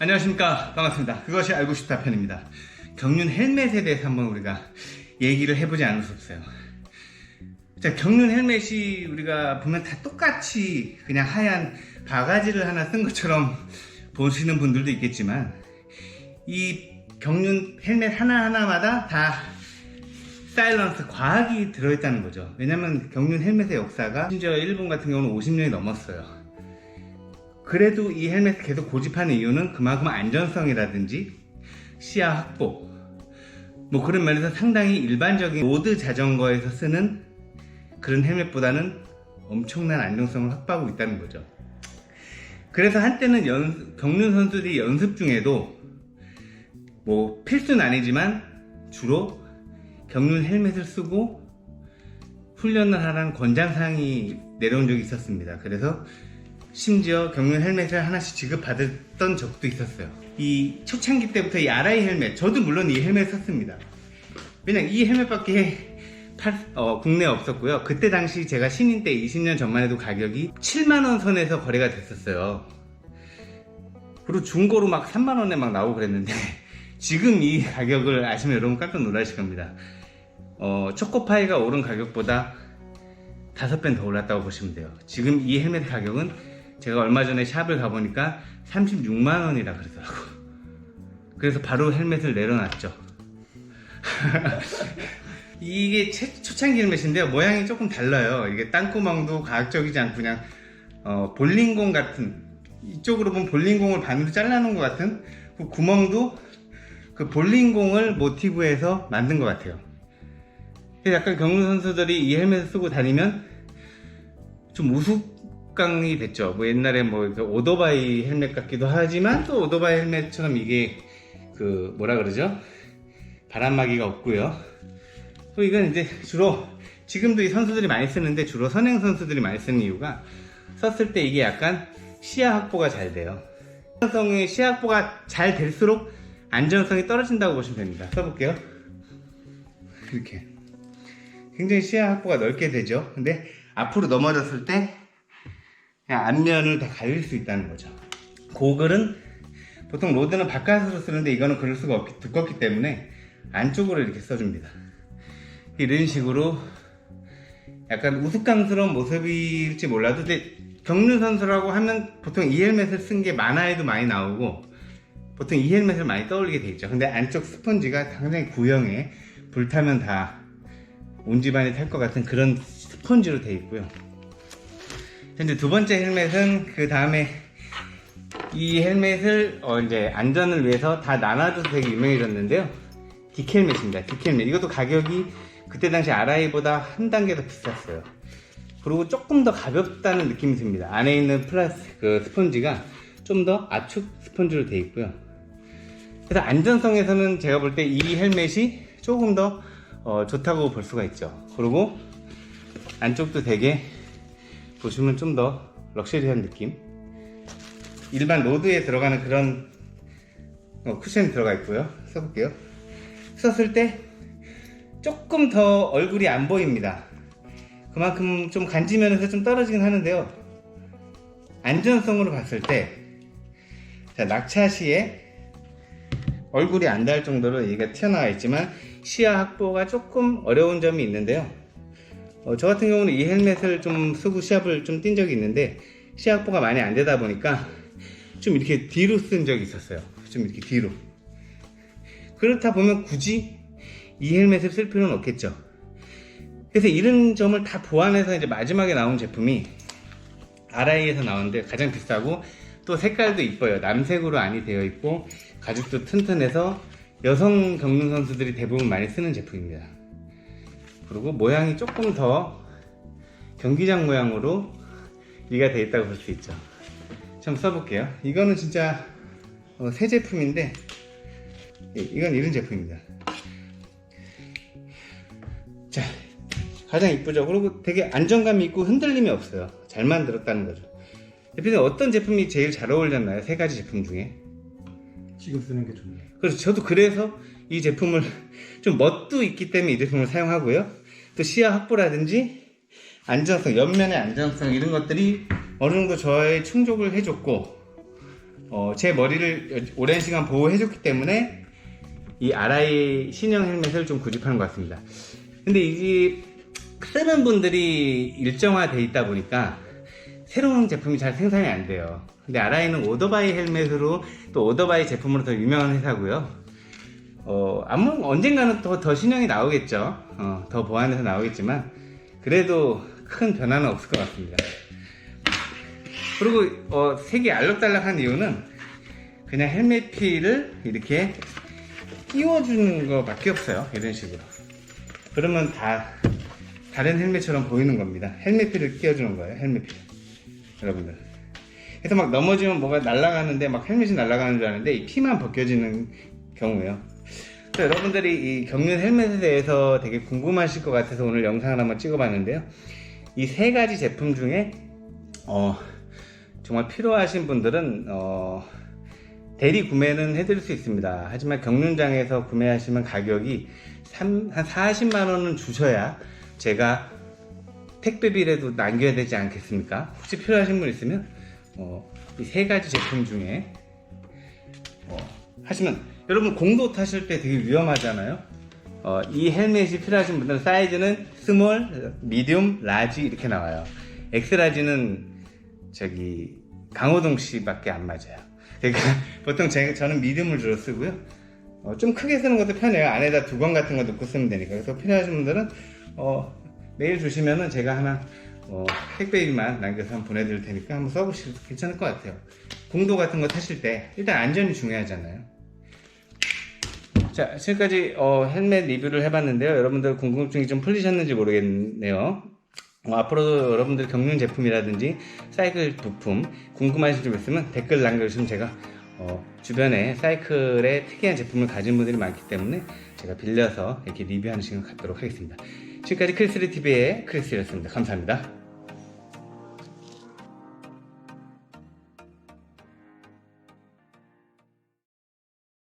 안녕하십니까. 반갑습니다. 그것이 알고 싶다 편입니다. 경륜 헬멧에 대해서 한번 우리가 얘기를 해보지 않을 수 없어요. 자, 경륜 헬멧이 우리가 보면 다 똑같이 그냥 하얀 바가지를 하나 쓴 것처럼 보시는 분들도 있겠지만, 이 경륜 헬멧 하나하나마다 다 사일런스, 과학이 들어있다는 거죠. 왜냐면 경륜 헬멧의 역사가 심지어 일본 같은 경우는 50년이 넘었어요. 그래도 이 헬멧을 계속 고집하는 이유는 그만큼 안전성이라든지 시야 확보, 뭐 그런 면에서 상당히 일반적인 로드 자전거에서 쓰는 그런 헬멧보다는 엄청난 안정성을 확보하고 있다는 거죠. 그래서 한때는 경륜 선수들이 연습 중에도 뭐 필수는 아니지만 주로 경륜 헬멧을 쓰고 훈련을 하라는 권장사항이 내려온 적이 있었습니다. 그래서 심지어 경륜 헬멧을 하나씩 지급받았던 적도 있었어요. 이 초창기 때부터 이 RI 헬멧, 저도 물론 이 헬멧 썼습니다. 왜냐면 이 헬멧밖에 국내에 없었고요. 그때 당시 제가 신인 때 20년 전만 해도 가격이 7만원 선에서 거래가 됐었어요. 그리고 중고로 막 3만원에 막 나오고 그랬는데 지금 이 가격을 아시면 여러분 깜짝 놀라실 겁니다. 초코파이가 오른 가격보다 5배 더 올랐다고 보시면 돼요. 지금 이 헬멧 가격은 제가 얼마 전에 샵을 가보니까 36만원이라 그러더라고. 그래서 바로 헬멧을 내려놨죠. 이게 초창기 헬멧인데요, 모양이 조금 달라요. 이게 땅구멍도 과학적이지 않고 그냥 볼링공 같은, 이쪽으로 보면 볼링공을 반으로 잘라놓은 것 같은 그 구멍도 그 볼링공을 모티브해서 만든 것 같아요. 그래서 약간 경륜 선수들이 이 헬멧을 쓰고 다니면 좀 우스꽝이 됐죠. 뭐 옛날에 뭐 오토바이 헬멧 같기도 하지만 또 오토바이 헬멧처럼 이게 그 뭐라 그러죠? 바람막이가 없고요. 또 이건 이제 주로 지금도 이 선수들이 많이 쓰는데 주로 선행 선수들이 많이 쓰는 이유가 썼을 때 이게 약간 시야 확보가 잘 돼요. 안전성의 시야 확보가 잘 될수록 안전성이 떨어진다고 보시면 됩니다. 써볼게요. 이렇게 굉장히 시야 확보가 넓게 되죠. 근데 앞으로 넘어졌을 때 그냥 앞면을 다 가릴 수 있다는 거죠. 고글은 보통 로드는 바깥으로 쓰는데 이거는 그럴 수가 없기, 두껍기 때문에 안쪽으로 이렇게 써줍니다. 이런 식으로 약간 우스꽝스러운 모습일지 몰라도, 근데 경륜 선수라고 하면 보통 이 헬멧을 쓴 게 만화에도 많이 나오고 보통 이 헬멧을 많이 떠올리게 돼 있죠. 근데 안쪽 스펀지가 상당히 구형에 불타면 다 온 집안이 탈 것 같은 그런 스펀지로 되어 있고요. 현재 두 번째 헬멧은 그 다음에 이 헬멧을 이제 안전을 위해서 다 나눠줘서 되게 유명해졌는데요. 딕헬멧입니다. 딕헬멧. 이것도 가격이 그때 당시 RI보다 한 단계 더 비쌌어요. 그리고 조금 더 가볍다는 느낌이 듭니다. 안에 있는 그 스펀지가 좀 더 압축 스펀지로 되어 있고요. 그래서 안전성에서는 제가 볼 때 이 헬멧이 조금 더 좋다고 볼 수가 있죠. 그리고 안쪽도 되게 보시면 좀 더 럭셔리한 느낌, 일반 로드에 들어가는 그런 쿠션이 들어가 있고요. 써볼게요. 썼을 때 조금 더 얼굴이 안 보입니다. 그만큼 좀 간지면에서 좀 떨어지긴 하는데요, 안전성으로 봤을 때 자, 낙차 시에 얼굴이 안 닿을 정도로 얘가 튀어나와 있지만 시야 확보가 조금 어려운 점이 있는데요. 저 같은 경우는 이 헬멧을 좀 쓰고 시합을 좀 뛴 적이 있는데 시야 확보가 많이 안 되다 보니까 좀 이렇게 뒤로 쓴 적이 있었어요. 좀 이렇게 뒤로. 그렇다 보면 굳이 이 헬멧을 쓸 필요는 없겠죠. 그래서 이런 점을 다 보완해서 이제 마지막에 나온 제품이 RI에서 나오는데 가장 비싸고 또 색깔도 이뻐요. 남색으로 안이 되어 있고 가죽도 튼튼해서 여성 경륜 선수들이 대부분 많이 쓰는 제품입니다. 그리고 모양이 조금 더 경기장 모양으로 리가 되어 있다고 볼 수 있죠. 좀 써볼게요. 이거는 진짜 새 제품인데 이건 이런 제품입니다. 자, 가장 이쁘죠. 그리고 되게 안정감이 있고 흔들림이 없어요. 잘 만들었다는 거죠. 대표님 어떤 제품이 제일 잘 어울렸나요? 세 가지 제품 중에 지금 쓰는 게 좋네요. 그래서 저도 그래서 이 제품을 좀 멋도 있기 때문에 이 제품을 사용하고요. 또 시야 확보라든지 안전성, 옆면의 안전성 이런 것들이 어느 정도 저의 충족을 해줬고 제 머리를 오랜 시간 보호해줬기 때문에 이 RI 신형 헬멧을 좀 구입하는 것 같습니다. 근데 이게 쓰는 분들이 일정화돼 있다 보니까 새로운 제품이 잘 생산이 안 돼요. 근데 RI는 오토바이 헬멧으로 또 오토바이 제품으로 더 유명한 회사고요. 아무 언젠가는 더 신형이 나오겠죠. 더 보완해서 나오겠지만 그래도 큰 변화는 없을 것 같습니다. 그리고 색이 알록달록한 이유는 그냥 헬멧 필을 이렇게 끼워주는 거밖에 없어요. 이런 식으로. 그러면 다른 헬멧처럼 보이는 겁니다. 헬멧 필을 끼워주는 거예요. 헬멧 필. 여러분들. 그래서 막 넘어지면 뭐가 날아가는데 막 헬멧이 날아가는 줄 아는데 이 피만 벗겨지는 경우예요. 그래서 여러분들이 이 경륜 헬멧에 대해서 되게 궁금하실 것 같아서 오늘 영상을 한번 찍어봤는데요. 이 세 가지 제품 중에 정말 필요하신 분들은 대리 구매는 해드릴 수 있습니다. 하지만 경륜장에서 구매하시면 가격이 한 40만원은 주셔야 제가 택배비라도 남겨야 되지 않겠습니까? 혹시 필요하신 분 있으면 이 세 가지 제품 중에 하시면 여러분 공도 타실 때 되게 위험하잖아요. 이 헬멧이 필요하신 분들은 사이즈는 스몰, 미디움, 라지 이렇게 나와요. 엑스라지는 저기 강호동 씨밖에 안 맞아요. 그러니까 보통 저는 미디움을 주로 쓰고요. 좀 크게 쓰는 것도 편해요. 안에다 두건 같은 거 넣고 쓰면 되니까. 그래서 필요하신 분들은 메일 주시면은 제가 하나 택배비만 남겨서 한번 보내드릴 테니까 한번 써보시도 괜찮을 것 같아요. 공도 같은 거 타실 때 일단 안전이 중요하잖아요. 자, 지금까지 헬멧 리뷰를 해봤는데요. 여러분들 궁금증이 좀 풀리셨는지 모르겠네요. 앞으로도 여러분들 경륜 제품이라든지 사이클 부품 궁금하신 점 있으면 댓글 남겨주시면 제가 주변에 사이클에 특이한 제품을 가진 분들이 많기 때문에 제가 빌려서 이렇게 리뷰하는 시간 갖도록 하겠습니다. 지금까지 크리스리TV의 크리스였습니다. 감사합니다.